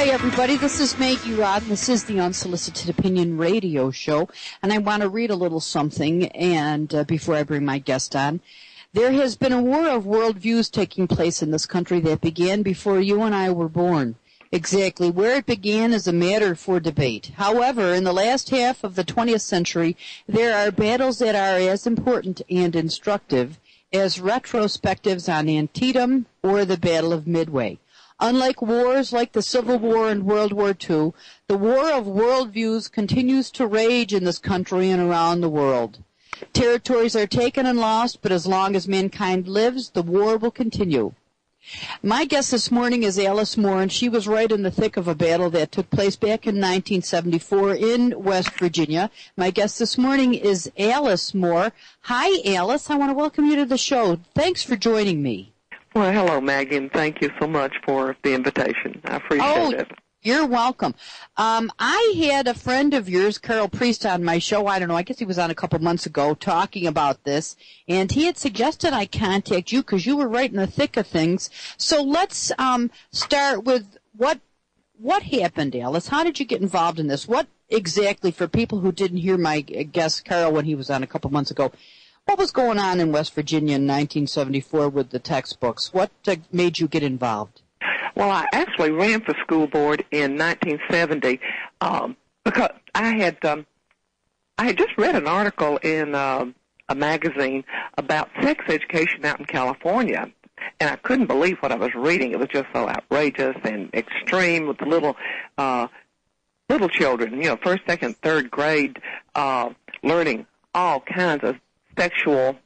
Hi, everybody. This is Maggie Roddin. This is the Unsolicited Opinion radio show, and I want to read a little something and before I bring my guest on. There has been a war of worldviews taking place in this country that began before you and I were born. Exactly where it began is a matter for debate. However, in the last half of the 20th century, there are battles that are as important and instructive as retrospectives on Antietam or the Battle of Midway. Unlike wars like the Civil War and World War II, the war of worldviews continues to rage in this country and around the world. Territories are taken and lost, but as long as mankind lives, the war will continue. My guest this morning is Alice Moore, and she was right in the thick of a battle that took place back in 1974 in West Virginia. My guest this morning is Alice Moore. Hi, Alice. I want to welcome you to the show. Thanks for joining me. Well, hello, Maggie, and thank you so much for the invitation. I appreciate it. You're welcome. I had a friend of yours, Karl, on my show, I don't know, I guess he was on a couple months ago, talking about this, and he had suggested I contact you because you were right in the thick of things. So let's start with what happened, Alice? How did you get involved in this? What exactly, for people who didn't hear my guest, Karl, when he was on a couple months ago, what was going on in West Virginia in 1974 with the textbooks? What made you get involved? Well, I actually ran for school board in 1970 because I had just read an article in a magazine about sex education out in California, and I couldn't believe what I was reading. It was just so outrageous and extreme with the little children, first, second, third grade, learning all kinds of sexual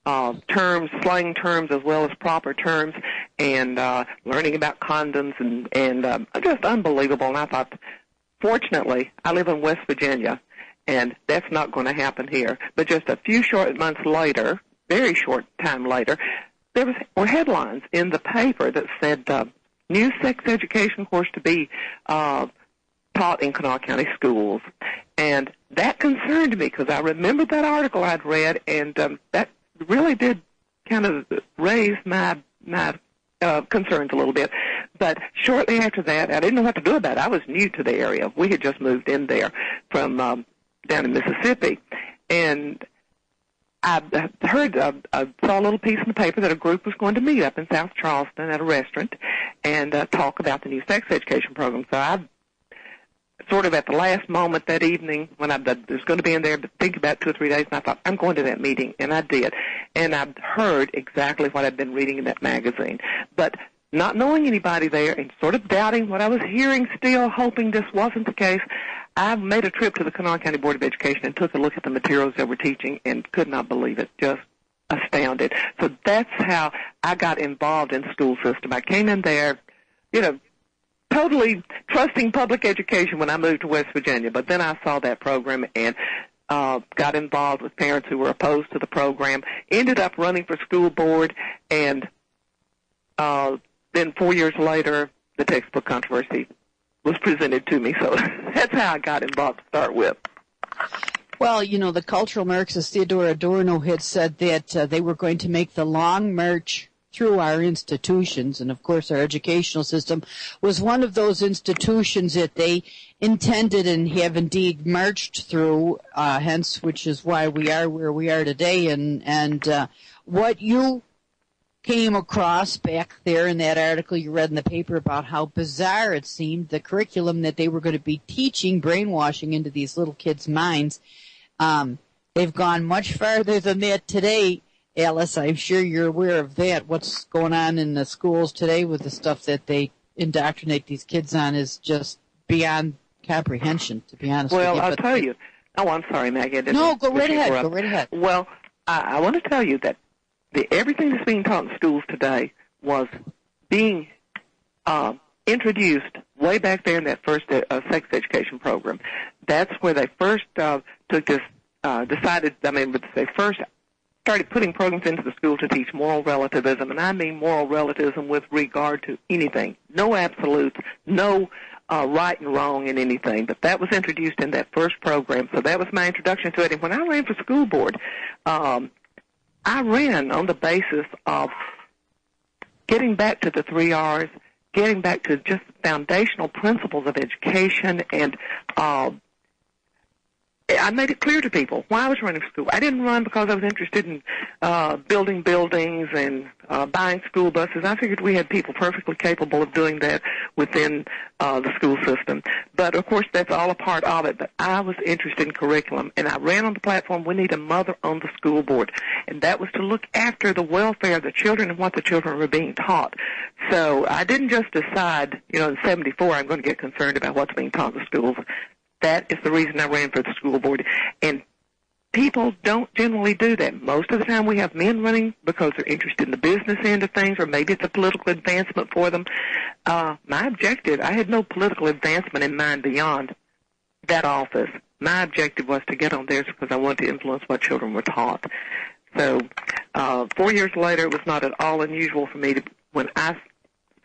terms, slang terms as well as proper terms, and learning about condoms and just unbelievable. And I thought, fortunately, I live in West Virginia, and that's not going to happen here. But just a few short months later, very short time later, there were headlines in the paper that said new sex education course to be taught in Kanawha County schools. And that concerned me because I remembered that article I'd read, and that really did kind of raise my concerns a little bit. But shortly after that, I didn't know what to do about it. I was new to the area. We had just moved in there from down in Mississippi. And I saw a little piece in the paper that a group was going to meet up in South Charleston at a restaurant and talk about the new sex education program. So I sort of at the last moment that evening when I was going to be in there, but think about 2 or 3 days, and I thought, I'm going to that meeting, and I did. And I heard exactly what I'd been reading in that magazine. But not knowing anybody there and sort of doubting what I was hearing still, hoping this wasn't the case, I made a trip to the Kanawha County Board of Education and took a look at the materials they were teaching and could not believe it, just astounded. So that's how I got involved in the school system. I came in there, totally trusting public education when I moved to West Virginia. But then I saw that program and got involved with parents who were opposed to the program, ended up running for school board, and then 4 years later, the textbook controversy was presented to me. So that's how I got involved to start with. Well, the cultural Marxist Theodore Adorno had said that they were going to make the long march through our institutions, and of course our educational system was one of those institutions that they intended and have indeed marched through, hence which is why we are where we are today. And what you came across back there in that article you read in the paper about how bizarre it seemed, the curriculum that they were going to be teaching, brainwashing into these little kids' minds, they've gone much farther than that today. Alice, I'm sure you're aware of that. What's going on in the schools today with the stuff that they indoctrinate these kids on is just beyond comprehension, to be honest with you. Well, I'll tell you. Oh, I'm sorry, Maggie. No, go right ahead. Go right ahead. Well, I want to tell you that everything that's being taught in schools today was being introduced way back there in that first sex education program. That's where they first took this, they first started putting programs into the school to teach moral relativism, and I mean moral relativism with regard to anything. No absolutes, no right and wrong in anything, but that was introduced in that first program, so that was my introduction to it. And when I ran for school board, I ran on the basis of getting back to the 3 R's, getting back to just foundational principles of education, and I made it clear to people why I was running for school. I didn't run because I was interested in building buildings and buying school buses. I figured we had people perfectly capable of doing that within the school system. But, of course, that's all a part of it. But I was interested in curriculum, and I ran on the platform, we need a mother on the school board. And that was to look after the welfare of the children and what the children were being taught. So I didn't just decide, in 1974, I'm going to get concerned about what's being taught in the schools. That is the reason I ran for the school board. And people don't generally do that. Most of the time we have men running because they're interested in the business end of things, or maybe it's a political advancement for them. My objective, I had no political advancement in mind beyond that office. My objective was to get on there because I wanted to influence what children were taught. So 4 years later, it was not at all unusual for me when I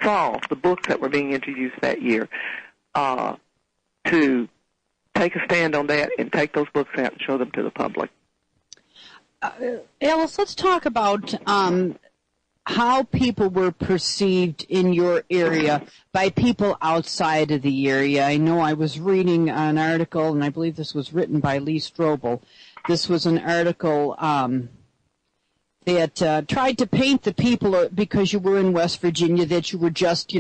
saw the books that were being introduced that year, to take a stand on that and take those books out and show them to the public. Alice, let's talk about how people were perceived in your area by people outside of the area. I know I was reading an article, and I believe this was written by Lee Strobel. This was an article that tried to paint the people, because you were in West Virginia, that you were just,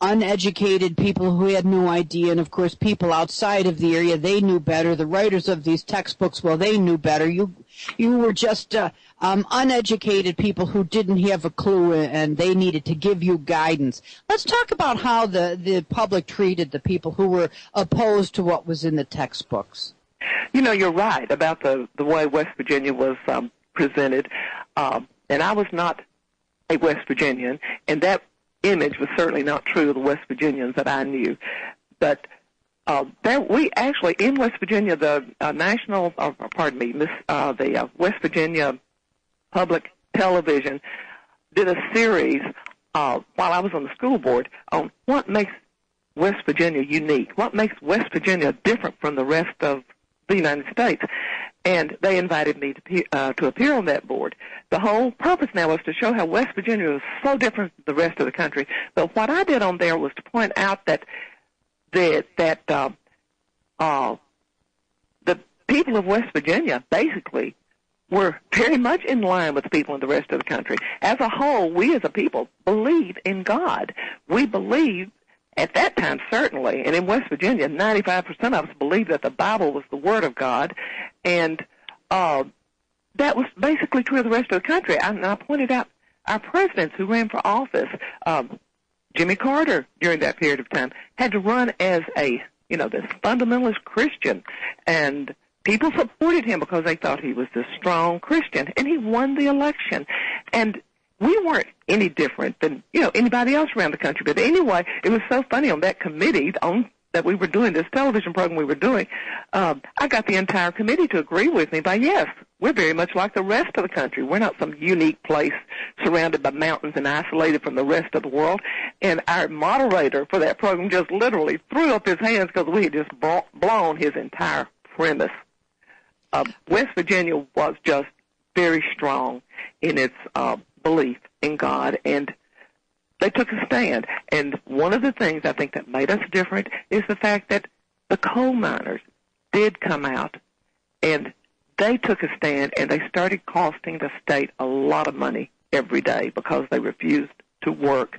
uneducated people who had no idea. And, of course, people outside of the area, they knew better. The writers of these textbooks, well, they knew better. You were just uneducated people who didn't have a clue, and they needed to give you guidance. Let's talk about how the public treated the people who were opposed to what was in the textbooks. You're right about the way West Virginia was presented. And I was not a West Virginian, and that image was certainly not true of the West Virginians that I knew. But we actually, in West Virginia, the West Virginia Public Television did a series while I was on the school board on what makes West Virginia unique, what makes West Virginia different from the rest of the United States. And they invited me to appear on that board. The whole purpose now was to show how West Virginia was so different from the rest of the country. But what I did on there was to point out that the people of West Virginia basically were very much in line with the people in the rest of the country. As a whole, we as a people believe in God. We believe, at that time, certainly, and in West Virginia, 95% of us believed that the Bible was the Word of God, and that was basically true of the rest of the country. And I pointed out our presidents who ran for office, Jimmy Carter, during that period of time, had to run as this fundamentalist Christian, and people supported him because they thought he was this strong Christian, and he won the election. And we weren't any different than, anybody else around the country. But anyway, it was so funny on that committee that we were doing, this television program we were doing, I got the entire committee to agree with me by, yes, we're very much like the rest of the country. We're not some unique place surrounded by mountains and isolated from the rest of the world. And our moderator for that program just literally threw up his hands because we had just blown his entire premise. West Virginia was just very strong in its belief in God, and they took a stand. And one of the things I think that made us different is the fact that the coal miners did come out, and they took a stand, and they started costing the state a lot of money every day because they refused to work.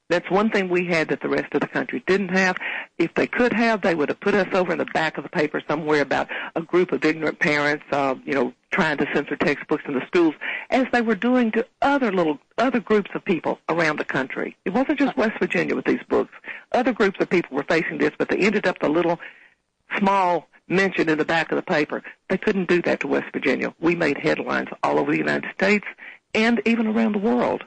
That's one thing we had that the rest of the country didn't have. If they could have, they would have put us over in the back of the paper somewhere about a group of ignorant parents, trying to censor textbooks in the schools, as they were doing to other groups of people around the country. It wasn't just West Virginia with these books. Other groups of people were facing this, but they ended up the little small mention in the back of the paper. They couldn't do that to West Virginia. We made headlines all over the United States and even around the world.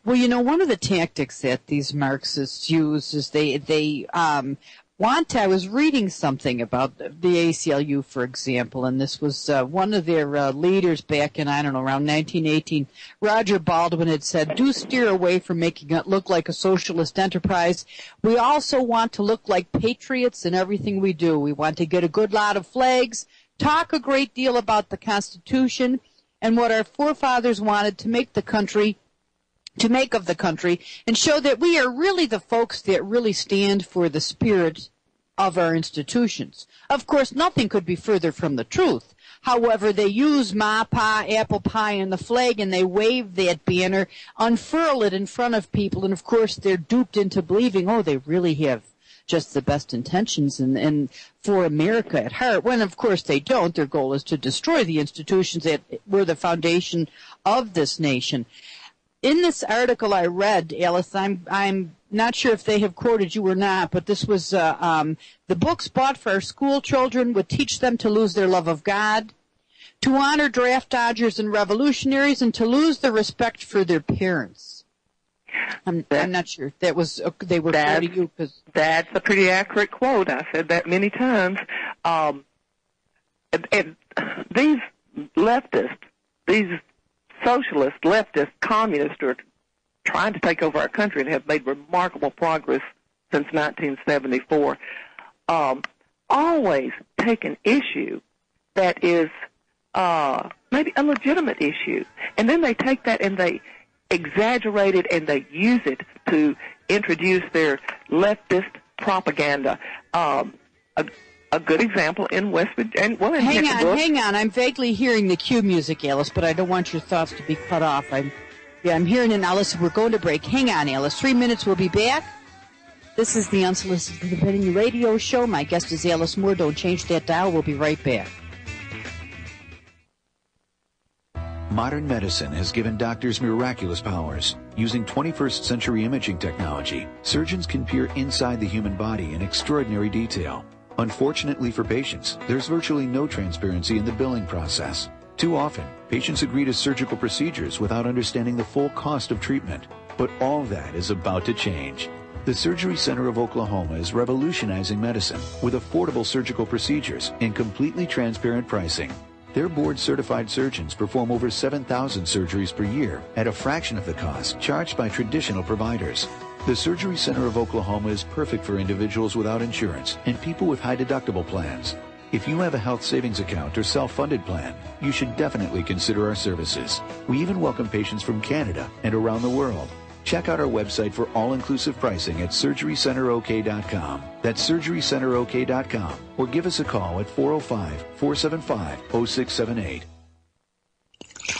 Well, one of the tactics that these Marxists use is they I was reading something about the ACLU, for example, and this was one of their leaders back in, around 1918. Roger Baldwin had said, do steer away from making it look like a socialist enterprise. We also want to look like patriots in everything we do. We want to get a good lot of flags, talk a great deal about the Constitution and what our forefathers wanted to make the country to make of the country and show that we are really the folks that really stand for the spirit of our institutions. Of course, nothing could be further from the truth. However, they use ma, pa, apple pie, and the flag, and they wave that banner, unfurl it in front of people, and of course they're duped into believing, oh, they really have just the best intentions and for America at heart, when of course they don't. Their goal is to destroy the institutions that were the foundation of this nation. In this article I read, Alice, I'm not sure if they have quoted you or not, but this was the books bought for our school children would teach them to lose their love of God, to honor draft dodgers and revolutionaries, and to lose the respect for their parents. I'm not sure. They were quoting you. That's a pretty accurate quote. I said that many times. And these leftists, these socialist, leftist, communists are trying to take over our country and have made remarkable progress since 1974. Always take an issue that is maybe a legitimate issue, and then they take that and they exaggerate it and they use it to introduce their leftist propaganda. A good example in West Virginia. Well, hang on. I'm vaguely hearing the cue music, Alice, but I don't want your thoughts to be cut off. I'm hearing it now. Listen, we're going to break. Hang on, Alice. 3 minutes, we'll be back. This is the Unsolicited Opinion Radio Show. My guest is Alice Moore. Don't change that dial. We'll be right back. Modern medicine has given doctors miraculous powers. Using 21st century imaging technology, surgeons can peer inside the human body in extraordinary detail. Unfortunately for patients, there's virtually no transparency in the billing process. Too often, patients agree to surgical procedures without understanding the full cost of treatment. But all that is about to change. The Surgery Center of Oklahoma is revolutionizing medicine with affordable surgical procedures and completely transparent pricing. Their board-certified surgeons perform over 7,000 surgeries per year at a fraction of the cost charged by traditional providers. The Surgery Center of Oklahoma is perfect for individuals without insurance and people with high deductible plans. If you have a health savings account or self-funded plan, you should definitely consider our services. We even welcome patients from Canada and around the world. Check out our website for all-inclusive pricing at surgerycenterok.com. That's surgerycenterok.com. Or give us a call at 405-475-0678.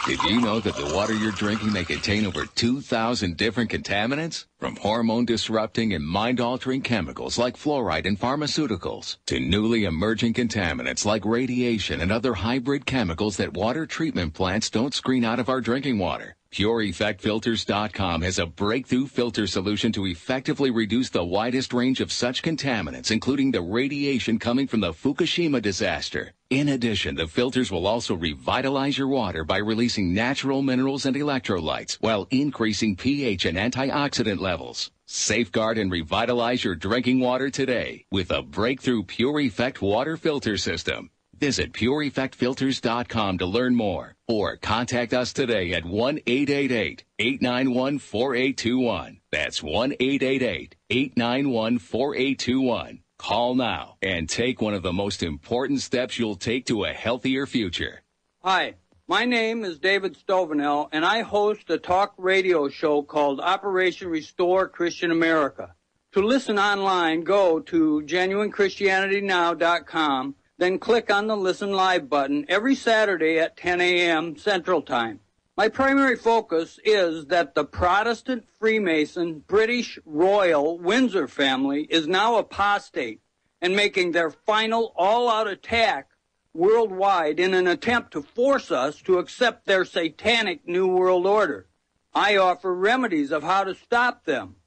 Did you know that the water you're drinking may contain over 2,000 different contaminants? From hormone-disrupting and mind-altering chemicals like fluoride in pharmaceuticals to newly emerging contaminants like radiation and other hybrid chemicals that water treatment plants don't screen out of our drinking water. PureEffectFilters.com has a breakthrough filter solution to effectively reduce the widest range of such contaminants, including the radiation coming from the Fukushima disaster. In addition, the filters will also revitalize your water by releasing natural minerals and electrolytes while increasing pH and antioxidant levels. Safeguard and revitalize your drinking water today with a breakthrough Pure Effect water filter system. Visit PureEffectFilters.com to learn more or contact us today at 1-888-891-4821. That's 1-888-891-4821. Call now and take one of the most important steps you'll take to a healthier future. Hi, my name is David Stovenell, and I host a talk radio show called Operation Restore Christian America. To listen online, go to GenuineChristianityNow.com. Then click on the Listen Live button every Saturday at 10 a.m. Central Time. My primary focus is that the Protestant Freemason British Royal Windsor family is now apostate and making their final all-out attack worldwide in an attempt to force us to accept their satanic New World Order. I offer remedies of how to stop them.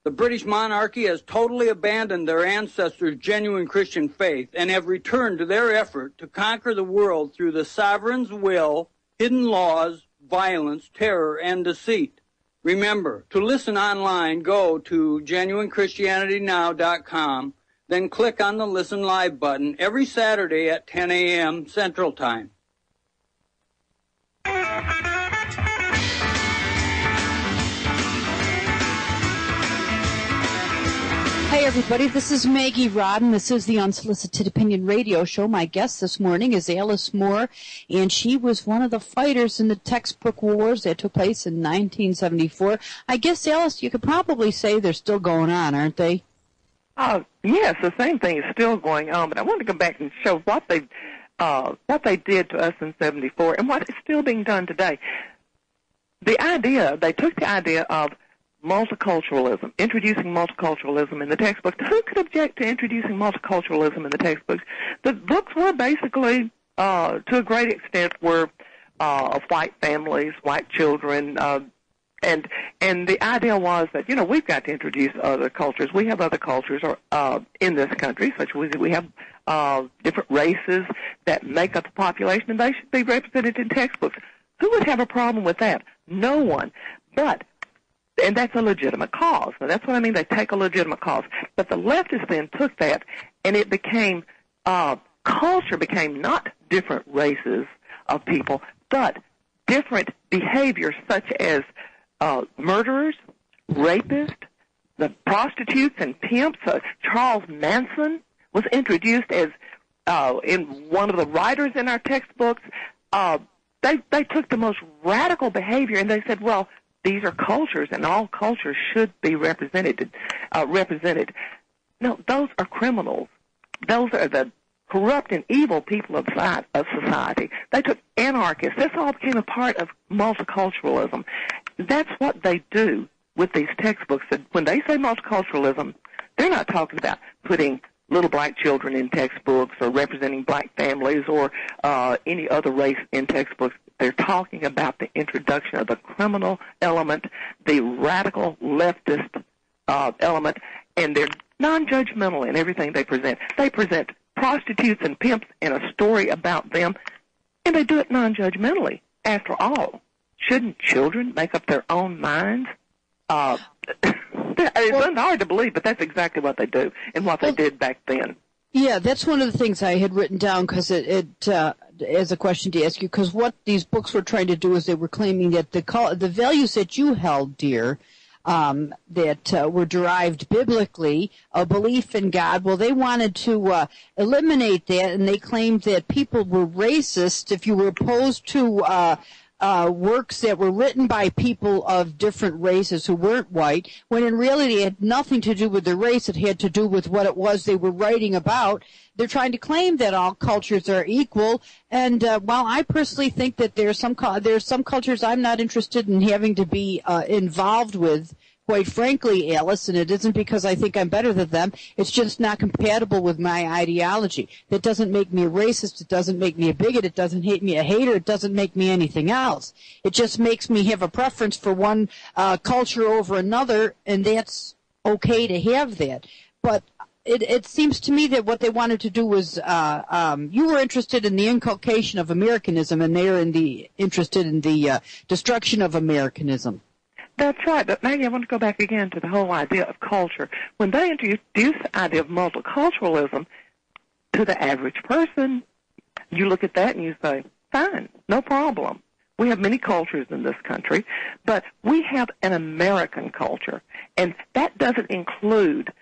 The British monarchy has totally abandoned their ancestors' genuine Christian faith and have returned to their effort to conquer the world through the sovereign's will, hidden laws, violence, terror, and deceit. Remember, to listen online, go to GenuineChristianityNow.com, then click on the Listen Live button every Saturday at 10 a.m. Central Time. Hey, everybody. This is Maggie Roddin. This is the Unsolicited Opinion radio show. My guest this morning is Alice Moore, and she was one of the fighters in the textbook wars that took place in 1974. I guess, Alice, you could probably say they're still going on, aren't they? Yes, the same thing is still going on, but I want to go back and show what they did to us in 74 and what is still being done today. They took the idea of multiculturalism, introducing multiculturalism in the textbooks. Who could object to introducing multiculturalism in the textbooks? The books were basically, to a great extent, were of white families, white children, and the idea was that, we've got to introduce other cultures. We have other cultures in this country, such as we have different races that make up the population, and they should be represented in textbooks. Who would have a problem with that? No one. And that's a legitimate cause. Now, that's what I mean. They take a legitimate cause. But the leftists then took that, and it became, culture became not different races of people, but different behaviors such as murderers, rapists, the prostitutes and pimps. Charles Manson was introduced as in one of the writers in our textbooks. They took the most radical behavior, and they said, well, these are cultures, and all cultures should be represented. No, those are criminals. Those are the corrupt and evil people of society. They took anarchists. This all became a part of multiculturalism. That's what they do with these textbooks. When they say multiculturalism, they're not talking about putting little black children in textbooks or representing black families or any other race in textbooks. They're talking about the introduction of the criminal element, the radical leftist element, and they're non-judgmental in everything they present. They present prostitutes and pimps in a story about them, and they do it non-judgmentally. After all, shouldn't children make up their own minds? It's hard to believe, but that's exactly what they do and what they did back then. Yeah, that's one of the things I had written down because it as a question to ask you, because what these books were trying to do is they were claiming that the values that you held dear, that were derived bically, a belief in God, well, they wanted to eliminate that, and they claimed that people were racist if you were opposed to works that were written by people of different races who weren't white, when in reality it had nothing to do with their race. It had to do with what it was they were writing about. They're trying to claim that all cultures are equal, and while I personally think that there's some cultures I'm not interested in having to be involved with, quite frankly, Alice, and it isn't because I think I'm better than them. It's just not compatible with my ideology. That doesn't make me a racist. It doesn't make me a bigot. It doesn't make me a hater. It doesn't make me anything else. It just makes me have a preference for one culture over another, and that's okay to have that. But it seems to me that what they wanted to do was you were interested in the inculcation of Americanism, and they're interested in the destruction of Americanism. That's right, but Maggie, I want to go back again to the whole idea of culture. When they introduced the idea of multiculturalism to the average person, you look at that and you say, fine, no problem. We have many cultures in this country, but we have an American culture, and that doesn't include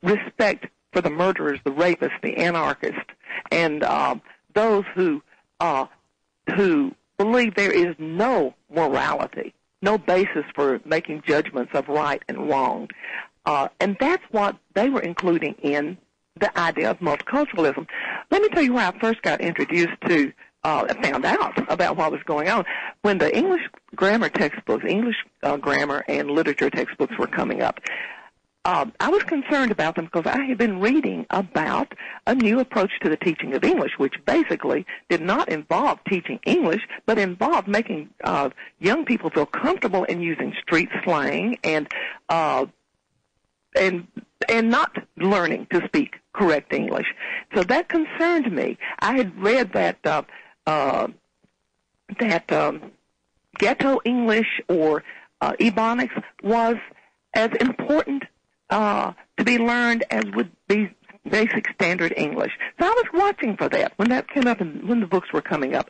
respect for the murderers, the rapists, the anarchists, and those who believe there is no morality, no basis for making judgments of right and wrong. And that's what they were including in the idea of multiculturalism. Let me tell you where I first got introduced to, found out about what was going on. When the English grammar textbooks, English grammar and literature textbooks were coming up, I was concerned about them because I had been reading about a new approach to the teaching of English, which basically did not involve teaching English, but involved making young people feel comfortable in using street slang and not learning to speak correct English. So that concerned me. I had read that ghetto English or Ebonics was as important to be learned as would be basic standard English. So I was watching for that when that came up and when the books were coming up.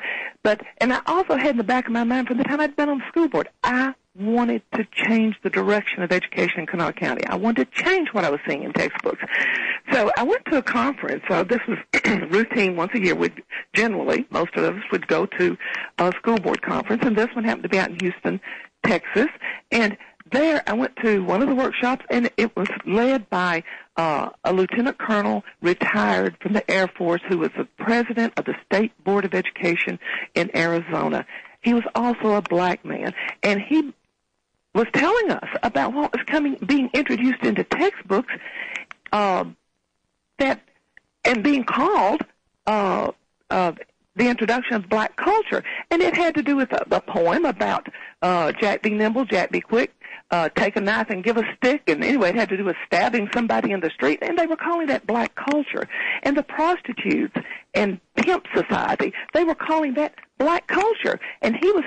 And I also had in the back of my mind from the time I'd been on the school board, I wanted to change the direction of education in Kanawha County. I wanted to change what I was seeing in textbooks. So I went to a conference. This was routine once a year. Generally, most of us would go to a school board conference, and this one happened to be out in Houston, Texas. And there I went to one of the workshops, and it was led by a lieutenant colonel retired from the Air Force who was the president of the State Board of Education in Arizona. He was also a black man, and he was telling us about what was being introduced into textbooks, and being called the introduction of black culture. And it had to do with a poem about Jack be nimble, Jack be quick, take a knife and give a stick. And anyway, it had to do with stabbing somebody in the street. And they were calling that black culture. And the prostitutes and pimp society, they were calling that black culture. And he was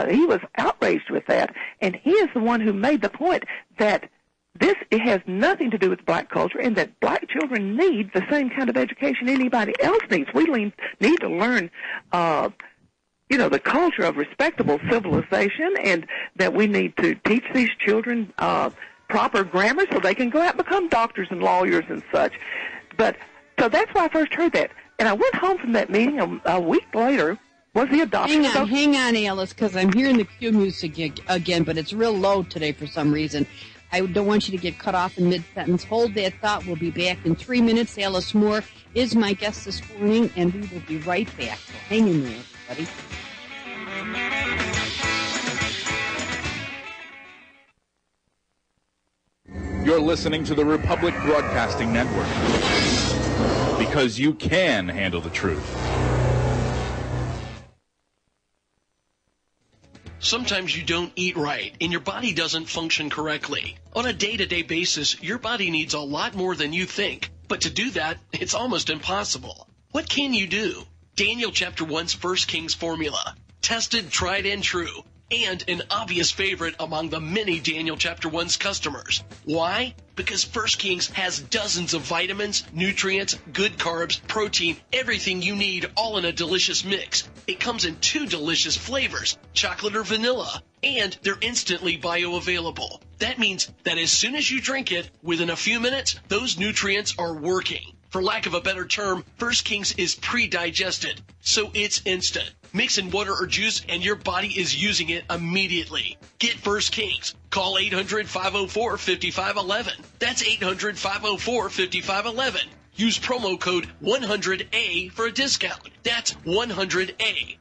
he was outraged with that. And he is the one who made the point that it has nothing to do with black culture, and that black children need the same kind of education anybody else needs. We need to learn, the culture of respectable civilization, and that we need to teach these children proper grammar so they can go out and become doctors and lawyers and such. So that's why I first heard that. And I went home from that meeting a week later. Was the adoption? Hang on, Alice, because I'm hearing the cue music again, but it's real low today for some reason. I don't want you to get cut off in mid-sentence. Hold that thought. We'll be back in 3 minutes. Alice Moore is my guest this morning, and we will be right back. So hang in there, everybody. You're listening to the Republic Broadcasting Network, because you can handle the truth. Sometimes you don't eat right and your body doesn't function correctly. On a day-to-day basis, your body needs a lot more than you think. But to do that, it's almost impossible. What can you do? Daniel chapter 1's 1 Kings formula. Tested, tried, and true. And an obvious favorite among the many Daniel chapter 1's customers. Why? Because 1 Kings has dozens of vitamins, nutrients, good carbs, protein, everything you need all in a delicious mix. It comes in 2 delicious flavors, chocolate or vanilla, and they're instantly bioavailable. That means that as soon as you drink it, within a few minutes, those nutrients are working. For lack of a better term, 1 Kings is pre-digested, so it's instant. Mix in water or juice and your body is using it immediately. Get 1 Kings. Call 800-504-5511. That's 800-504-5511. Use promo code 100A for a discount. That's 100A.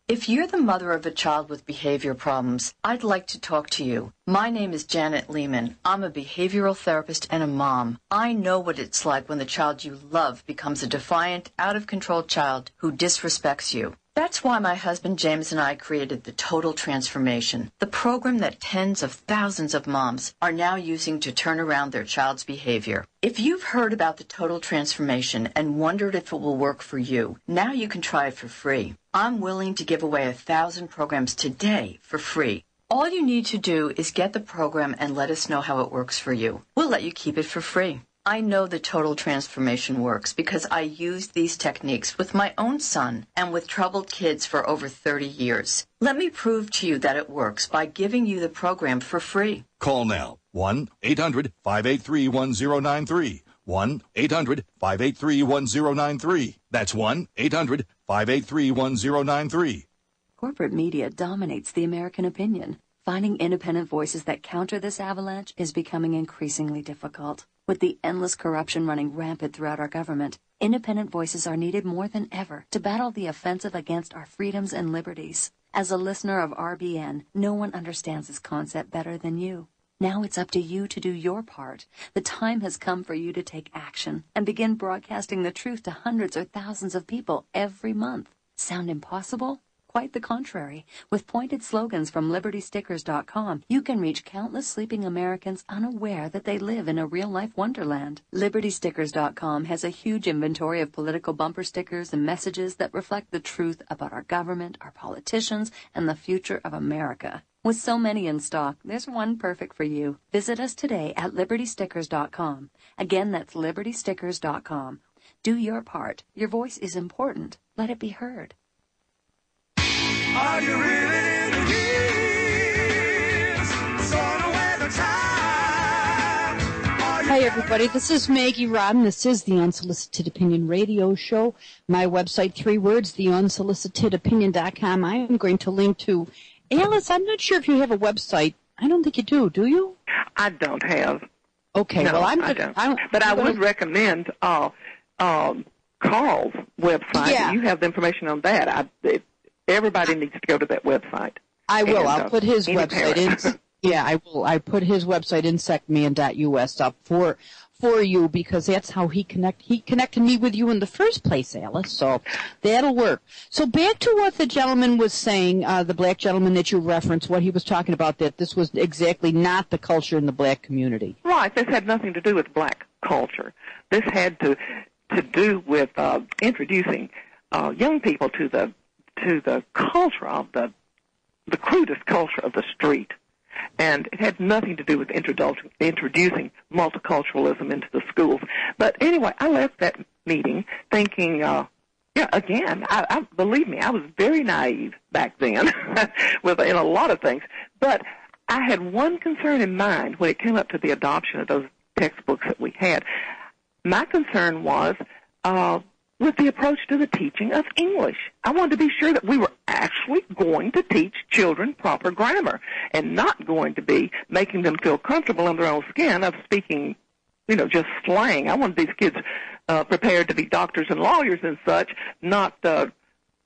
If you're the mother of a child with behavior problems, I'd like to talk to you. My name is Janet Lehman. I'm a behavioral therapist and a mom. I know what it's like when the child you love becomes a defiant, out-of-control child who disrespects you. That's why my husband James and I created the Total Transformation, the program that tens of thousands of moms are now using to turn around their child's behavior. If you've heard about the Total Transformation and wondered if it will work for you, now you can try it for free. I'm willing to give away 1,000 programs today for free. All you need to do is get the program and let us know how it works for you. We'll let you keep it for free. I know the Total Transformation works because I used these techniques with my own son and with troubled kids for over 30 years. Let me prove to you that it works by giving you the program for free. Call now. 1-800-583-1093. 1-800-583-1093. That's 1-800-583-1093. Corporate media dominates the American opinion. Finding independent voices that counter this avalanche is becoming increasingly difficult. With the endless corruption running rampant throughout our government, independent voices are needed more than ever to battle the offensive against our freedoms and liberties. As a listener of RBN, no one understands this concept better than you. Now it's up to you to do your part. The time has come for you to take action and begin broadcasting the truth to hundreds or thousands of people every month. Sound impossible? Quite the contrary. With pointed slogans from LibertyStickers.com, you can reach countless sleeping Americans unaware that they live in a real-life wonderland. LibertyStickers.com has a huge inventory of political bumper stickers and messages that reflect the truth about our government, our politicians, and the future of America. With so many in stock, there's one perfect for you. Visit us today at LibertyStickers.com. Again, that's LibertyStickers.com. Do your part. Your voice is important. Let it be heard. Are you really in the game? Hi, everybody. This is Maggie Roddin. This is the Unsolicited Opinion radio show. My website, 3 words, theunsolicitedopinion.com. I am going to link to Alice. I'm not sure if you have a website. I don't think you do you? I don't have. Okay, no, well, I would recommend Karl's website. Yeah. You have the information on that. Everybody needs to go to that website. I will. And, I'll put his website in. Yeah, I will. I put his website, insectman.us, up for you, because that's how he connected me with you in the first place, Alice. So that'll work. So back to what the gentleman was saying, the black gentleman that you referenced, what he was talking about, that this was exactly not the culture in the black community. Right. This had nothing to do with black culture. This had to do with introducing young people to the culture of the crudest culture of the street. And it had nothing to do with introducing multiculturalism into the schools. But anyway, I left that meeting thinking, again, believe me, I was very naive back then in a lot of things. But I had one concern in mind when it came up to the adoption of those textbooks that we had. My concern was with the approach to the teaching of English. I wanted to be sure that we were actually going to teach children proper grammar and not going to be making them feel comfortable in their own skin of speaking, just slang. I wanted these kids prepared to be doctors and lawyers and such, not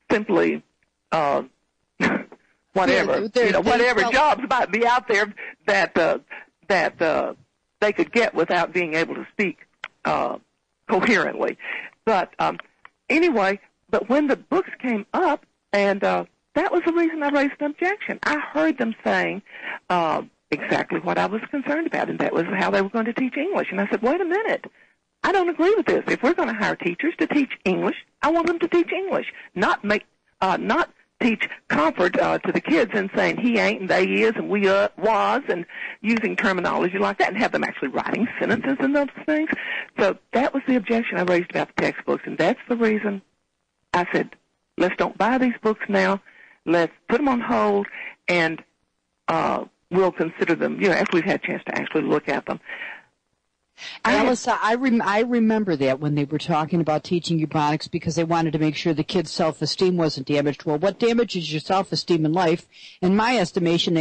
simply whatever, whatever jobs might be out there that they could get without being able to speak coherently. But anyway, but when the books came up, and that was the reason I raised an objection. I heard them saying exactly what I was concerned about, and that was how they were going to teach English. And I said, wait a minute. I don't agree with this. If we're going to hire teachers to teach English, I want them to teach English, not teach comfort to the kids and saying he ain't and they is and we was and using terminology like that and have them actually writing sentences and those things. So that was the objection I raised about the textbooks, and that's the reason I said, let's don't buy these books now. Let's put them on hold, and we'll consider them, after we've had a chance to actually look at them. Alice, I remember that when they were talking about teaching Ebonics because they wanted to make sure the kids' self-esteem wasn't damaged. Well, what damages your self-esteem in life, in my estimation,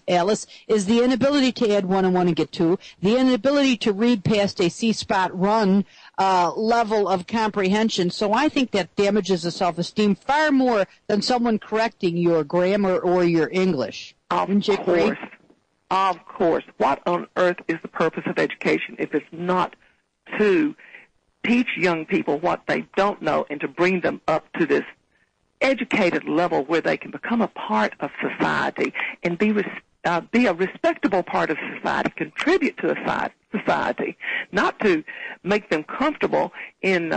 Alice, is the inability to add 1 and 1 and get 2, the inability to read past a C-spot run level of comprehension. So I think that damages the self-esteem far more than someone correcting your grammar or your English. Wouldn't you agree? Of course. What on earth is the purpose of education if it's not to teach young people what they don't know and to bring them up to this educated level where they can become a part of society and be a respectable part of society, contribute to society, not to make them comfortable in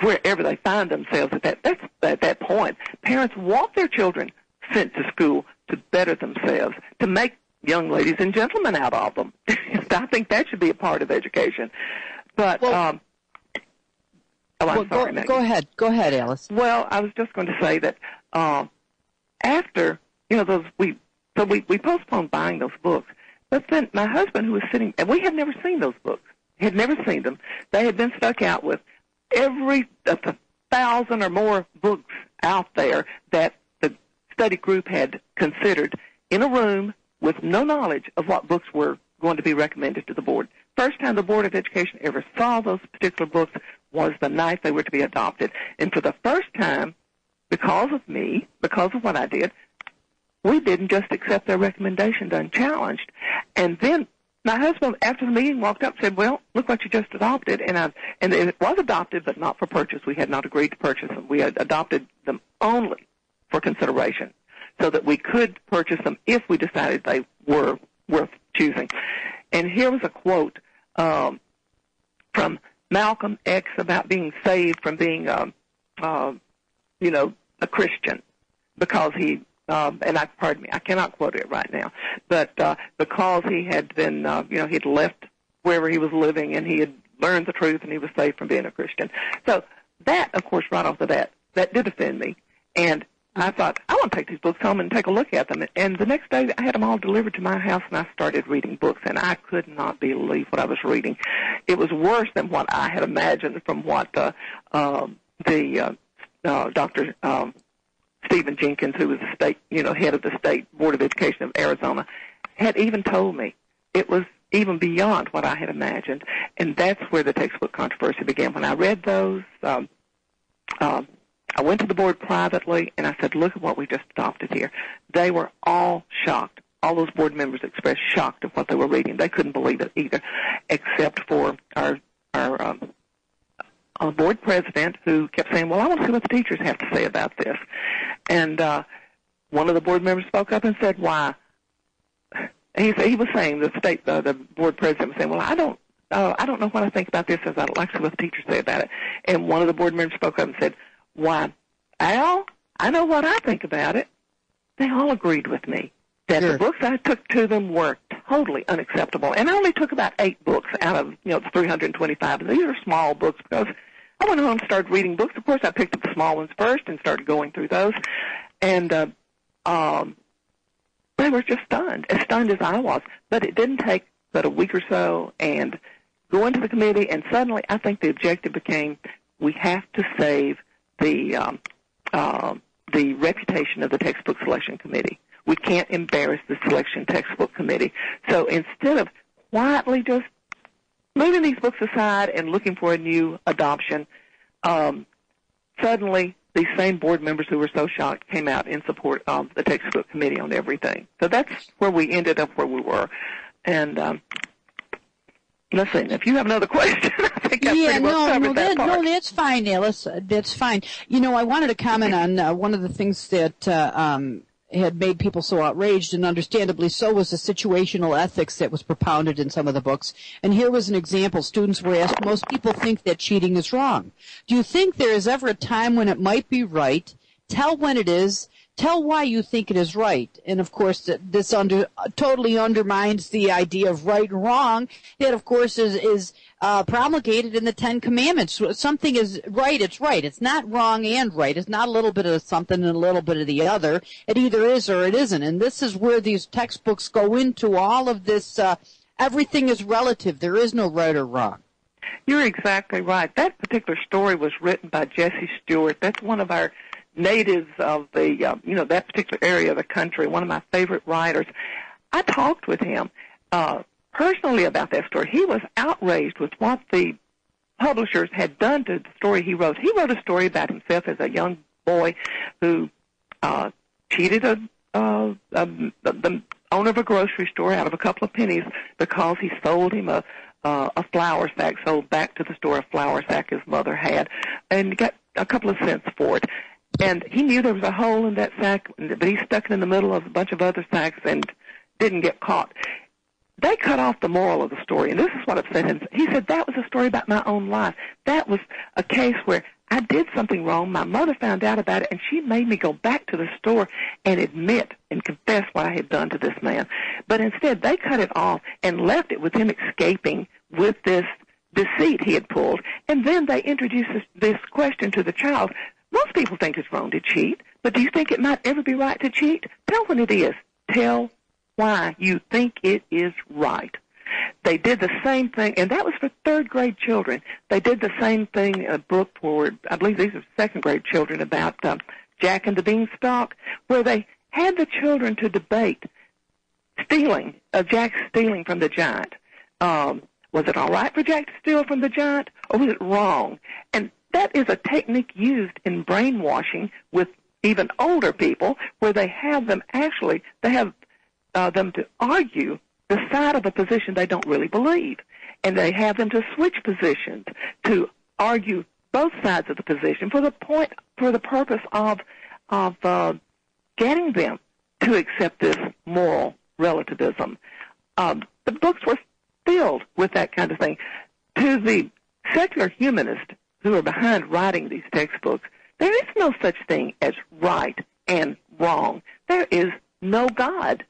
wherever they find themselves at that point. Parents want their children sent to school to better themselves, to make young ladies and gentlemen out of them. I think that should be a part of education. But, I'm sorry, Maggie. Go ahead, Alice. Well, I was just going to say that after, we postponed buying those books. But then my husband, who was sitting, and we had never seen those books, had never seen them. They had been stuck out with every 1,000 or more books out there that the study group had considered in a room with no knowledge of what books were going to be recommended to the board. First time the Board of Education ever saw those particular books was the night they were to be adopted. And for the first time, because of me, because of what I did, we didn't just accept their recommendations unchallenged. And then my husband, after the meeting, walked up and said, well, look what you just adopted. And it was adopted, but not for purchase. We had not agreed to purchase them. We had adopted them only for consideration so that we could purchase them if we decided they were worth choosing. And here was a quote from Malcolm X about being saved from being, a Christian because he, pardon me, I cannot quote it right now, but because he had been, he'd left wherever he was living and he had learned the truth and he was saved from being a Christian. So that, of course, right off the bat, that did offend me. And I thought, I want to take these books home and take a look at them. And the next day, I had them all delivered to my house, and I started reading books, and I could not believe what I was reading. It was worse than what I had imagined from what Dr. Stephen Jenkins, who was the state, head of the State Board of Education of Arizona, had even told me. It was even beyond what I had imagined, and that's where the textbook controversy began. When I read those, I went to the board privately, and I said, look at what we just adopted here. They were all shocked. All those board members expressed shock at what they were reading. They couldn't believe it either, except for our board president, who kept saying, well, I want to see what the teachers have to say about this. And one of the board members spoke up and said, why? He was saying, the board president was saying, well, I don't know what I think about this, as I'd like to see what the teachers say about it. And one of the board members spoke up and said, why, Al, I know what I think about it. They all agreed with me that the books I took to them were totally unacceptable. And I only took about 8 books out of, the 325. These are small books because I went home and started reading books. Of course, I picked up the small ones first and started going through those. And they were just stunned as I was. But it didn't take but a week or so and go into the committee, and suddenly I think the objective became we have to save the reputation of the textbook selection committee. We can't embarrass the selection textbook committee. So instead of quietly just moving these books aside and looking for a new adoption, suddenly these same board members who were so shocked came out in support of the textbook committee on everything. So that's where we ended up where we were. And listen, if you have another question, I think I've pretty well covered that part. No, that's fine, Alice. That's fine. I wanted to comment on one of the things that had made people so outraged, and understandably so, was the situational ethics that was propounded in some of the books. And here was an example. Students were asked, most people think that cheating is wrong. Do you think there is ever a time when it might be right? Tell when it is. Tell why you think it is right. And, of course, this totally undermines the idea of right and wrong that, of course, is promulgated in the Ten Commandments. Something is right, it's right. It's not wrong and right. It's not a little bit of something and a little bit of the other. It either is or it isn't. And this is where these textbooks go into all of this. Everything is relative. There is no right or wrong. You're exactly right. That particular story was written by Jesse Stewart. That's one of our natives of the, that particular area of the country, one of my favorite writers. I talked with him personally about that story. He was outraged with what the publishers had done to the story he wrote. He wrote a story about himself as a young boy who cheated the owner of a grocery store out of a couple of pennies because he sold him a flour sack, sold back to the store a flour sack his mother had, and got a couple of cents for it. And he knew there was a hole in that sack, but he stuck it in the middle of a bunch of other sacks and didn't get caught. They cut off the moral of the story, and this is what upset him. He said, that was a story about my own life. That was a case where I did something wrong. My mother found out about it, and she made me go back to the store and admit and confess what I had done to this man. But instead, they cut it off and left it with him escaping with this deceit he had pulled. And then they introduced this question to the child. Most people think it's wrong to cheat, but do you think it might ever be right to cheat? Tell when it is. Tell why you think it is right. They did the same thing, and that was for third-grade children. They did the same thing in a book for, I believe these are second-grade children, about Jack and the Beanstalk, where they had the children to debate Jack stealing from the giant. Was it all right for Jack to steal from the giant, or was it wrong? And that is a technique used in brainwashing with even older people, where they have them them to argue the side of a position they don't really believe, and they have them to switch positions to argue both sides of the position for the purpose of getting them to accept this moral relativism. The books were filled with that kind of thing. To the secular humanist who are behind writing these textbooks, there is no such thing as right and wrong. There is no God.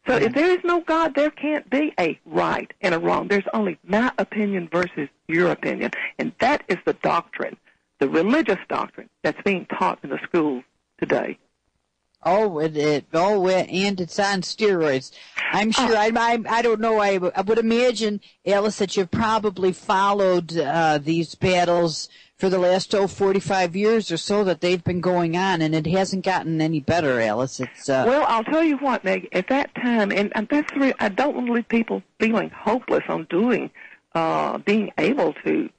So if there is no God, there can't be a right and a wrong. There's only my opinion versus your opinion. And that is the doctrine, the religious doctrine, that's being taught in the schools today. and it's on steroids. I'm sure. I don't know. I would imagine, Alice, that you've probably followed these battles for the last 45 years or so that they've been going on, and it hasn't gotten any better, Alice. It's well, I'll tell you what, Meg. At that time, and that's I don't want to leave people feeling hopeless on being able to,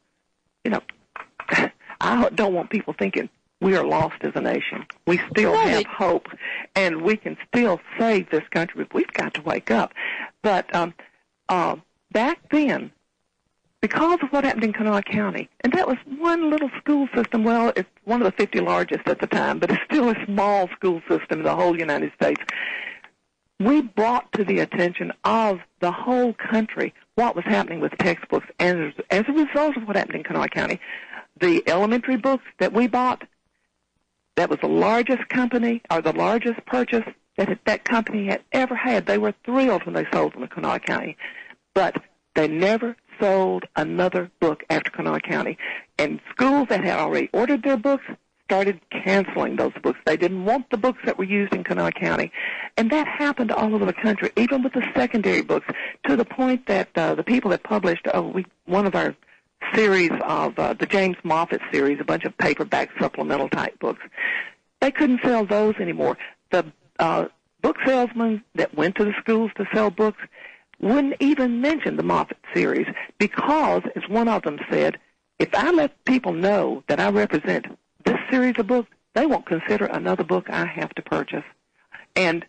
I don't want people thinking we are lost as a nation. We still have hope, and we can still save this country, but we've got to wake up. But back then, because of what happened in Kanawha County, and that was one little school system. Well, it's one of the 50 largest at the time, but it's still a small school system in the whole United States. We brought to the attention of the whole country what was happening with textbooks, and as a result of what happened in Kanawha County, the elementary books that we bought, that was the largest company, or the largest purchase that company had ever had. They were thrilled when they sold them in Kanawha County, but they never sold another book after Kanawha County. And schools that had already ordered their books started canceling those books. They didn't want the books that were used in Kanawha County. And that happened all over the country, even with the secondary books, to the point that the people that published one of our series of the James Moffat series, a bunch of paperback supplemental type books, they couldn't sell those anymore. The book salesmen that went to the schools to sell books wouldn't even mention the Moffat series because, as one of them said, if I let people know that I represent this series of books, they won't consider another book I have to purchase. And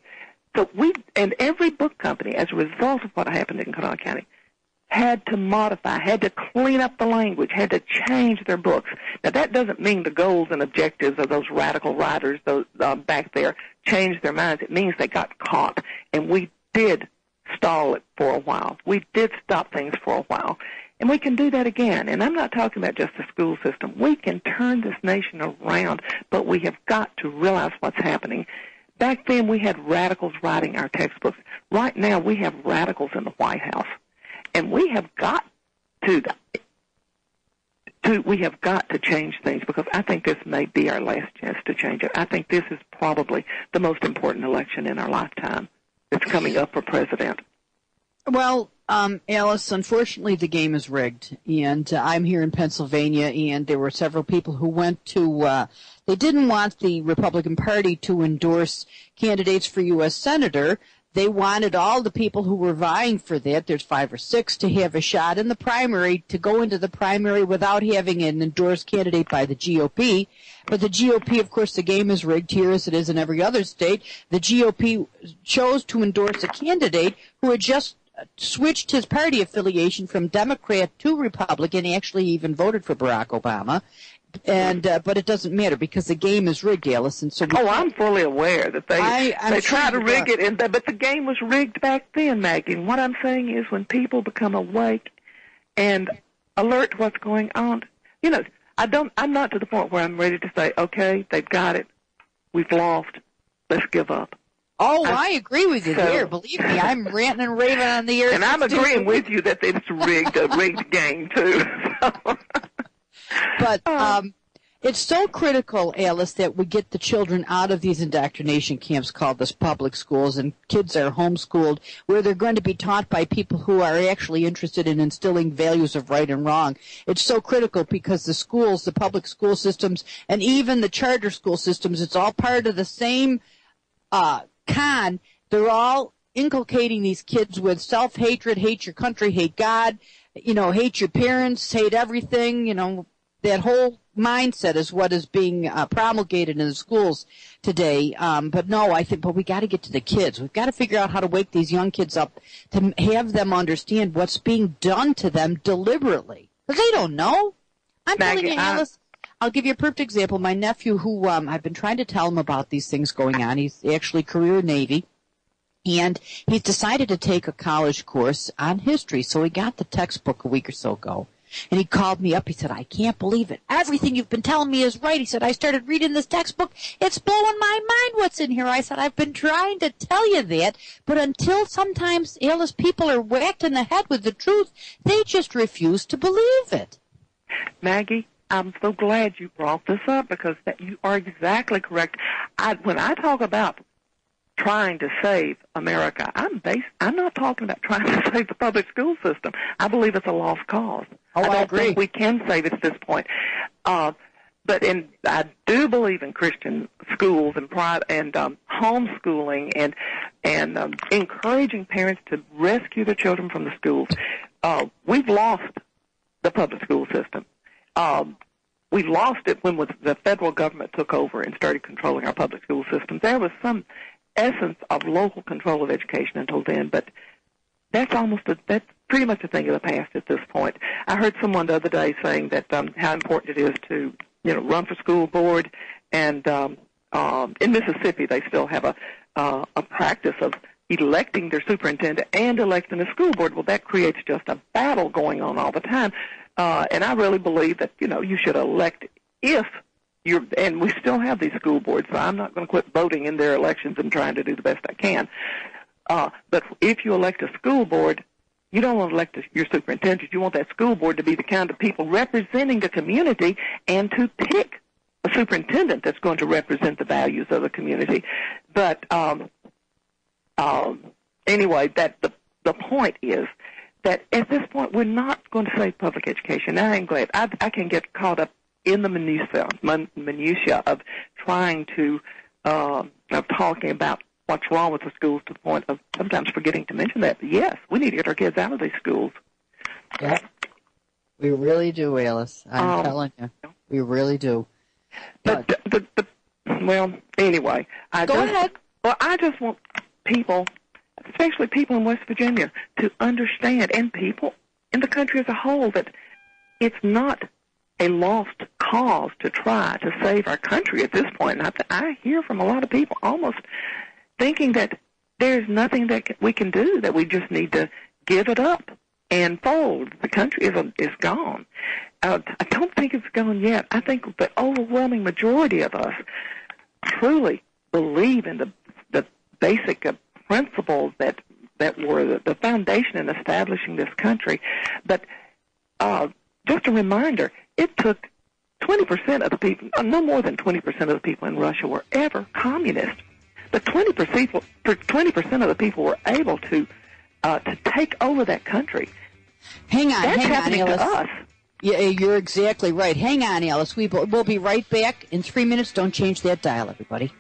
so every book company, as a result of what happened in Kanawha County, had to modify, had to clean up the language, had to change their books. Now, that doesn't mean the goals and objectives of those radical writers back there changed their minds. It means they got caught, and we did stall it for a while. We did stop things for a while, and we can do that again. And I'm not talking about just the school system. We can turn this nation around, but we have got to realize what's happening. Back then, we had radicals writing our textbooks. Right now, we have radicals in the White House, and we have got to change things, because I think this may be our last chance to change it. I think this is probably the most important election in our lifetime. It's coming up for president. Well, Alice, unfortunately, the game is rigged, and I'm here in Pennsylvania, and there were several people who went to, they didn't want the Republican Party to endorse candidates for U.S. Senator. They wanted all the people who were vying for that, there's 5 or 6, to have a shot in the primary, to go into the primary without having an endorsed candidate by the GOP. But the GOP, of course, the game is rigged here as it is in every other state. The GOP chose to endorse a candidate who had just switched his party affiliation from Democrat to Republican, actually even voted for Barack Obama. And but it doesn't matter because the game is rigged, Alice. And so I'm fully aware that they try to rig it, but the game was rigged back then, Maggie. And what I'm saying is, when people become awake and alert to what's going on, I'm not to the point where I'm ready to say, okay, they've got it, we've lost, let's give up. Oh, I agree with you there. Believe me, I'm ranting and raving on the air. And I'm agreeing with you that it's rigged, a rigged game too. But it's so critical, Alice, that we get the children out of these indoctrination camps called the public schools, and kids are homeschooled, where they're going to be taught by people who are actually interested in instilling values of right and wrong. It's so critical because the schools, the public school systems, and even the charter school systems, it's all part of the same con. They're all inculcating these kids with self-hatred, hate your country, hate God, hate your parents, hate everything, that whole mindset is what is being promulgated in the schools today. But we got to get to the kids. We've got to figure out how to wake these young kids up to have them understand what's being done to them deliberately. Because they don't know. I'm telling you, Alice, I'll give you a perfect example. My nephew, who I've been trying to tell him about these things going on, he's actually career Navy. And he's decided to take a college course on history. So he got the textbook a week or so ago. And he called me up. He said, I can't believe it. Everything you've been telling me is right. He said, I started reading this textbook. It's blowing my mind what's in here. I said, I've been trying to tell you that. But until sometimes, Alice, people are whacked in the head with the truth, they just refuse to believe it. Maggie, I'm so glad you brought this up because you are exactly correct. When I talk about trying to save America, I'm not talking about trying to save the public school system. I believe it's a lost cause. Oh, I don't agree. think we can save it at this point. But I do believe in Christian schools and homeschooling and encouraging parents to rescue their children from the schools. We've lost the public school system. We lost it when the federal government took over and started controlling our public school systems. There was some essence of local control of education until then, but that's pretty much a thing of the past at this point. I heard someone the other day saying that how important it is to run for school board, and in Mississippi they still have a practice of electing their superintendent and electing the school board. Well, that creates just a battle going on all the time, and I really believe that you should elect and we still have these school boards, so I'm not going to quit voting in their elections and trying to do the best I can. But if you elect a school board, you don't want to elect your superintendent. You want that school board to be the kind of people representing the community and to pick a superintendent that's going to represent the values of the community. But anyway, the point is that at this point we're not going to save public education. I'm glad. I can get caught up in the minutia of trying to of talking about what's wrong with the schools to the point of sometimes forgetting to mention that. But yes, we need to get our kids out of these schools. Yeah, we really do, Alice. I'm telling you, we really do. But well, anyway, go ahead. Well, I just want people, especially people in West Virginia, to understand, and people in the country as a whole, that it's not a lost cause to try to save our country at this point. And I hear from a lot of people almost thinking that there's nothing that we can do, that we just need to give it up and fold. The country is gone. I don't think it's gone yet. I think the overwhelming majority of us truly believe in the basic principles that were the foundation in establishing this country. But just a reminder, it took 20% of the people, no more than 20% of the people in Russia were ever communist. But 20% of the people were able to take over that country. Hang on, happening Alice. To us. Yeah, you're exactly right. Hang on, Alice. We'll be right back in 3 minutes. Don't change that dial, everybody.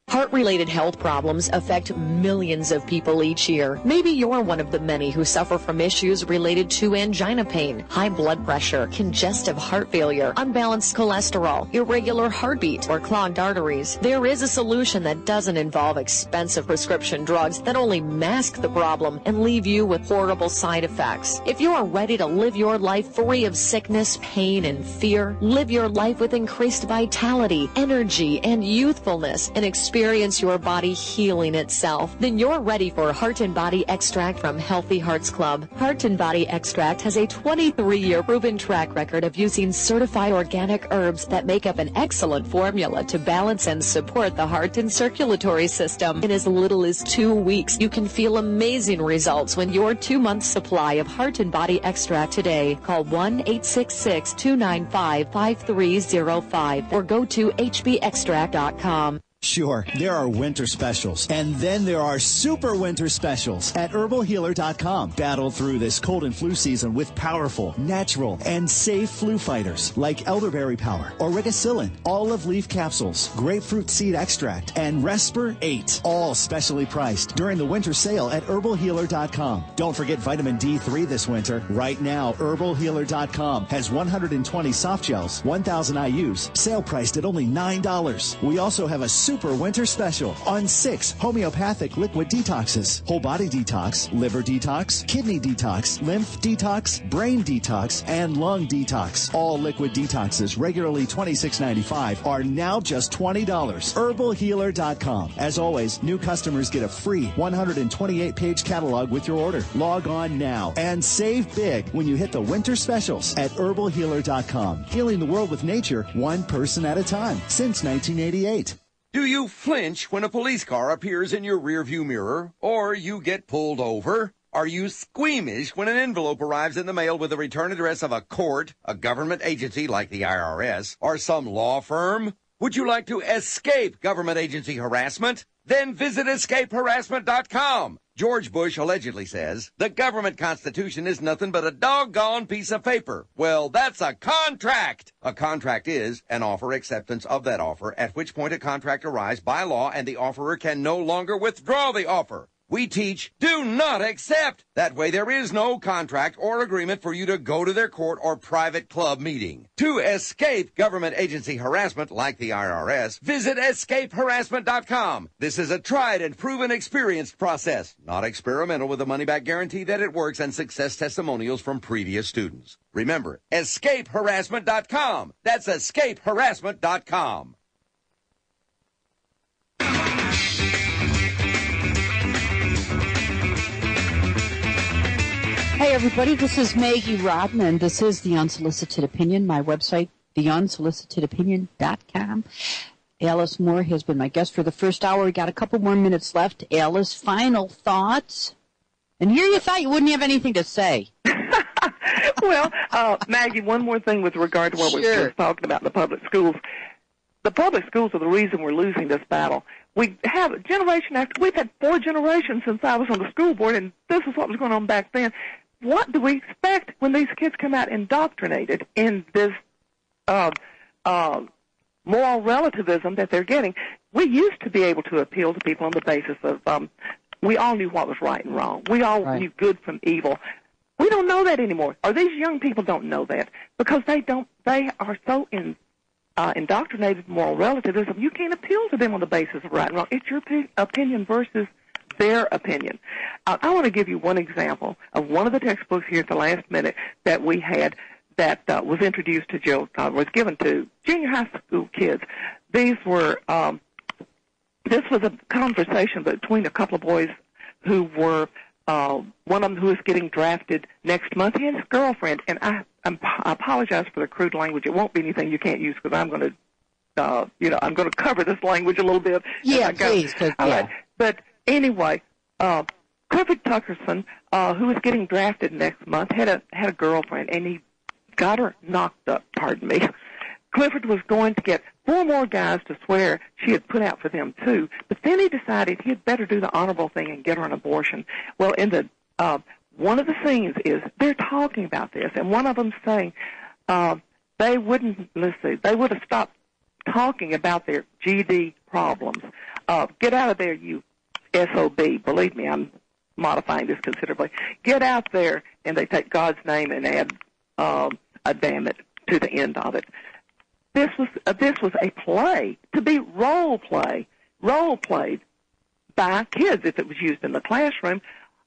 Heart-related health problems affect millions of people each year. Maybe you're one of the many who suffer from issues related to angina pain, high blood pressure, congestive heart failure, unbalanced cholesterol, irregular heartbeat, or clogged arteries. There is a solution that doesn't involve expensive prescription drugs that only mask the problem and leave you with horrible side effects. If you are ready to live your life free of sickness, pain, and fear, live your life with increased vitality, energy, and youthfulness, and experience your body healing itself, then you're ready for Heart and Body Extract from Healthy Hearts Club. Heart and Body Extract has a 23-year proven track record of using certified organic herbs that make up an excellent formula to balance and support the heart and circulatory system. In as little as 2 weeks, you can feel amazing results when your 2-month supply of Heart and Body Extract today. Call 1-866-295-5305 or go to hbextract.com. Sure, there are winter specials, and then there are super winter specials at herbalhealer.com. Battle through this cold and flu season with powerful, natural, and safe flu fighters like elderberry power, origicillin, olive leaf capsules, grapefruit seed extract, and Respir 8, all specially priced during the winter sale at herbalhealer.com. Don't forget vitamin D3 this winter. Right now, herbalhealer.com has 120 soft gels, 1,000 IUs, sale priced at only $9. We also have a super super winter special on 6 homeopathic liquid detoxes. Whole body detox, liver detox, kidney detox, lymph detox, brain detox, and lung detox. All liquid detoxes, regularly $26.95, are now just $20. HerbalHealer.com. As always, new customers get a free 128-page catalog with your order. Log on now and save big when you hit the winter specials at HerbalHealer.com. Healing the world with nature, one person at a time, since 1988. Do you flinch when a police car appears in your rearview mirror, or you get pulled over? Are you squeamish when an envelope arrives in the mail with the return address of a court, a government agency like the IRS, or some law firm? Would you like to escape government agency harassment? Then visit escapeharassment.com. George Bush allegedly says, the government constitution is nothing but a doggone piece of paper. Well, that's a contract. A contract is an offer acceptance of that offer, at which point a contract arrives by law and the offerer can no longer withdraw the offer. We teach, do not accept. That way there is no contract or agreement for you to go to their court or private club meeting. To escape government agency harassment like the IRS, visit escapeharassment.com. This is a tried and proven experienced process, not experimental, with a money-back guarantee that it works and success testimonials from previous students. Remember, escapeharassment.com. That's escapeharassment.com. Hey everybody, this is Maggie Roddin, and this is The Unsolicited Opinion, my website, theunsolicitedopinion.com. Alice Moore has been my guest for the first hour. We got a couple more minutes left. Alice, final thoughts? And here you thought you wouldn't have anything to say. Well, Maggie, one more thing with regard to what we were just talking about, the public schools. The public schools are the reason we're losing this battle. We have generation after, we've had 4 generations since I was on the school board, and this is what was going on back then. What do we expect when these kids come out indoctrinated in this moral relativism that they're getting? We used to be able to appeal to people on the basis of we all knew what was right and wrong. We all knew good from evil. We don't know that anymore. Or these young people don't know that because they are so indoctrinated in moral relativism. You can't appeal to them on the basis of right and wrong. It's your opinion versus their opinion. I want to give you one example of one of the textbooks here at the last minute that we had that was introduced to was given to junior high school kids. These were, this was a conversation between a couple of boys who were, one of them who was getting drafted next month. He and his girlfriend, and I apologize for the crude language. It won't be anything you can't use because I'm going to, I'm going to cover this language a little bit. Yeah, please. Right. But anyway, Clifford Tuckerson, who was getting drafted next month, had a girlfriend, and he got her knocked up. Pardon me. Clifford was going to get 4 more guys to swear she had put out for them too, but then he decided he'd better do the honorable thing and get her an abortion. Well, in the one of the scenes is they're talking about this, and one of them saying they would have stopped talking about their GD problems. Get out of there, you SOB. Believe me, I'm modifying this considerably. Get out there, and they take God's name and add a damn it to the end of it. This was a play to be role played by kids if it was used in the classroom.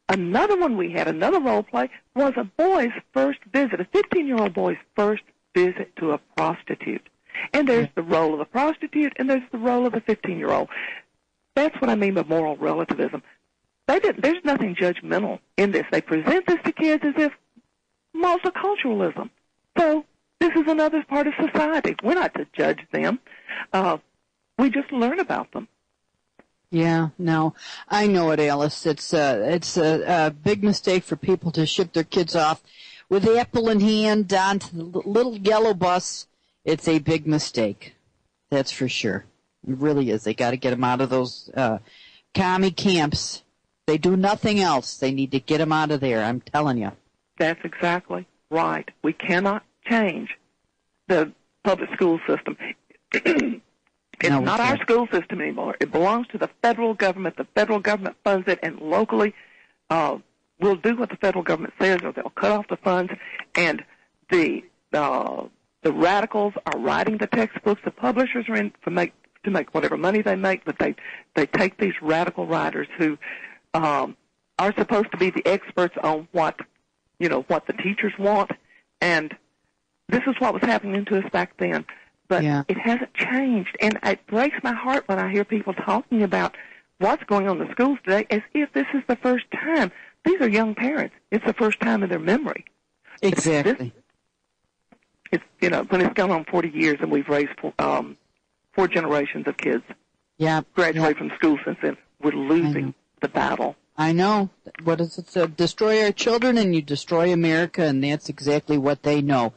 Another one we had, another role play, was a boy's first visit, a 15-year-old boy's first visit to a prostitute. And there's the role of the prostitute, and there's the role of the 15-year-old. That's what I mean by moral relativism. There's nothing judgmental in this. They present this to kids as if multiculturalism. So this is another part of society. We're not to judge them. We just learn about them. Yeah, no, I know it, Alice. It's a big mistake for people to ship their kids off with apple in hand onto the little yellow bus. It's a big mistake. That's for sure. It really is. They got to get them out of those commie camps. They do nothing else. They need to get them out of there. I'm telling you. That's exactly right. We cannot change the public school system. It's not our school system anymore. It belongs to the federal government. The federal government funds it, and locally we'll do what the federal government says, or they'll cut off the funds. And the radicals are writing the textbooks. The publishers are to make whatever money they make, but they take these radical writers who are supposed to be the experts on what the teachers want, and this is what was happening to us back then. But it hasn't changed, and it breaks my heart when I hear people talking about what's going on in the schools today as if this is the first time. These are young parents. It's the first time in their memory. Exactly. It's when it's gone on 40 years and we've raised 4 generations of kids graduate from school since then, we're losing the battle. I know. What is it? Destroy our children and you destroy America, and that's exactly what they know.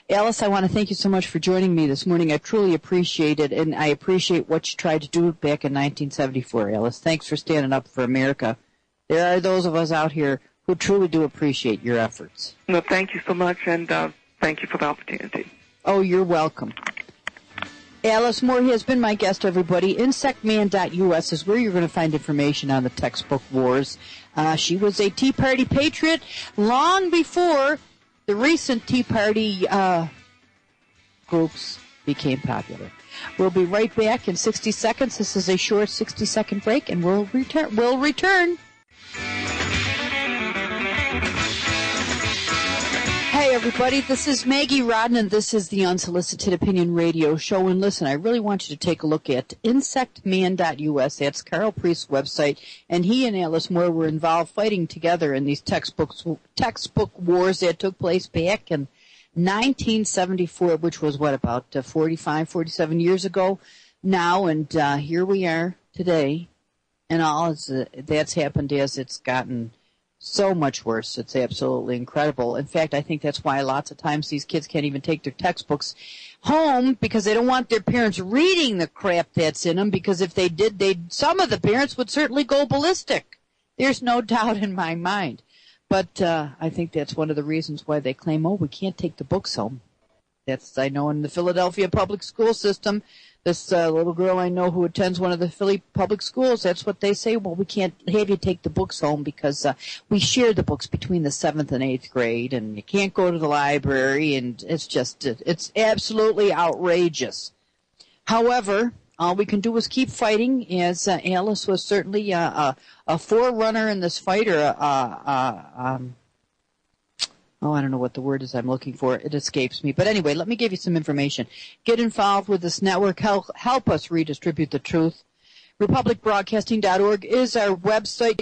Alice, I want to thank you so much for joining me this morning. I truly appreciate it, and I appreciate what you tried to do back in 1974, Alice. Thanks for standing up for America. There are those of us out here who truly do appreciate your efforts. No, thank you so much, and thank you for the opportunity. Oh, you're welcome. Alice Moore has been my guest, everybody. Insectman.us is where you're going to find information on the textbook wars. She was a Tea Party patriot long before the recent Tea Party groups became popular. We'll be right back in 60 seconds. This is a short 60-second break, and we'll return. Hey, everybody, this is Maggie Roddin, and this is the Unsolicited Opinion radio show. And listen, I really want you to take a look at insectman.us. That's Karl Priest's website. And he and Alice Moore were involved fighting together in these textbook wars that took place back in 1974, which was, about 47 years ago now. And here we are today. And all that's happened is it's gotten so much worse. It's absolutely incredible. In fact, I think that's why lots of times these kids can't even take their textbooks home, because they don't want their parents reading the crap that's in them, because if they did, some of the parents would certainly go ballistic. There's no doubt in my mind. But I think that's one of the reasons why they claim, we can't take the books home. I know in the Philadelphia public school system, this little girl I know who attends one of the Philly public schools, that's what they say. Well, we can't have you take the books home because we share the books between the 7th and 8th grade, and you can't go to the library, and it's absolutely outrageous. However, all we can do is keep fighting, as Alice was certainly a forerunner in this fight, I don't know what the word is I'm looking for. It escapes me. But anyway, let me give you some information. Get involved with this network. Help us redistribute the truth. RepublicBroadcasting.org is our website.